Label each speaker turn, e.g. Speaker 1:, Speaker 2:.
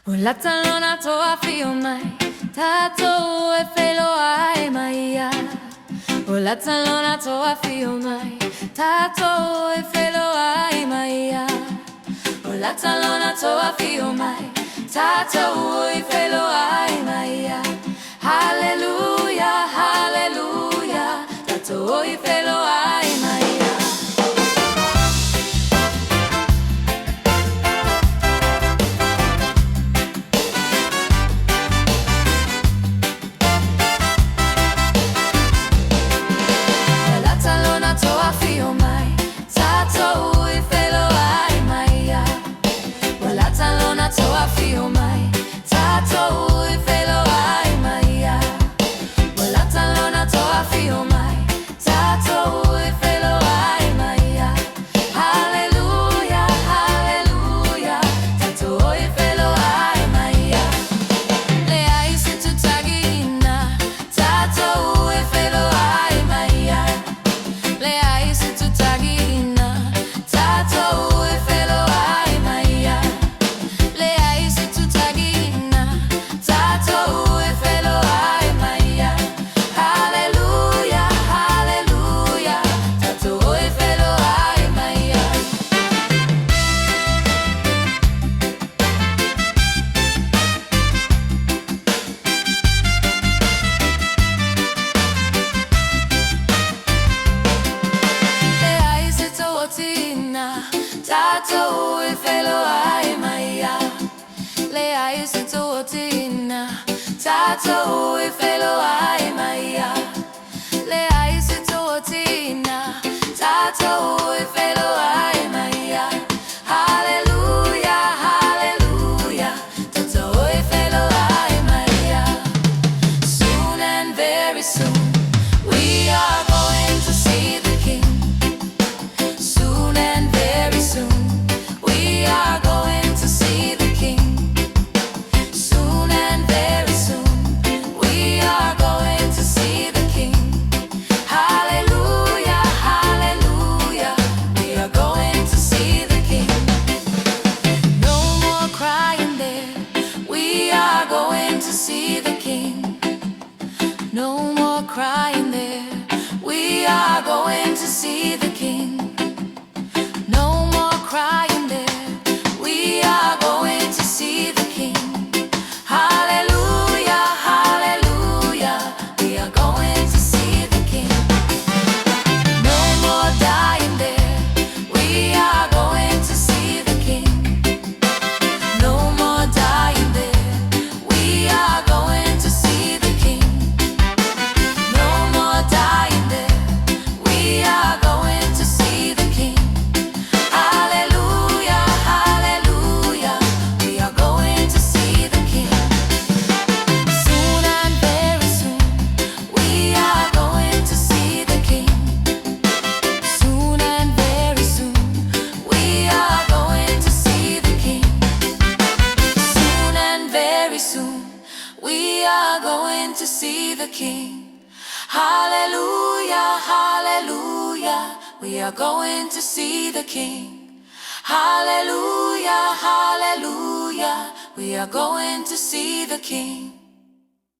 Speaker 1: Ulatalona toa fio mai tato e felo ai maia. Ulatalona toa fio mai tato e felo ai maia. Ulatalona toa fio mai tato e felo ai maia. Hallelujah, hallelujah, tato e felo ai maia. Toa fio mai tato e felo ai maia. Ulatalona toa fio mai tato e felo ai maia. Ulatalona toa fio mai tato e felo ai maia. Hallelujah, hallelujah, tato e felo ai maia. Le ai se tu tagina tato e felo ai maia. Le ai se tu tagina tato e felo ai maia. Le ai se tu tagina tato e felo ai maia. Hallelujah, hallelujah, tato e felo ai maia. Tato e felo ai maia. Le ai se tuotina tato e felo ai maia. Le ai se tuotina tato e felo ai maia. Hallelujah, hallelujah, tato e felo ai maia. Soon and very soon we are going to see the King. Soon and very soon we are going to see the King. Soon and very soon we are going to see the King. Hallelujah, hallelujah, we are going to see the King. No more crying there, we are going to see the King. No more crying there, we are going to see the King. No more crying there, we are going to see the King. Hallelujah, hallelujah, we are going to see the King. No more dying there, we are going to see the King. No more dying there, we are going to see the King. No more dying there, we are going to see the King. Hallelujah, hallelujah, we are going to see the King. Soon and very soon we are going to see the King. Soon and very soon we are going to see the King. Soon and very soon we are going to see the King. Hallelujah, hallelujah, we are going to see the King. Hallelujah, hallelujah, we are going to see the King.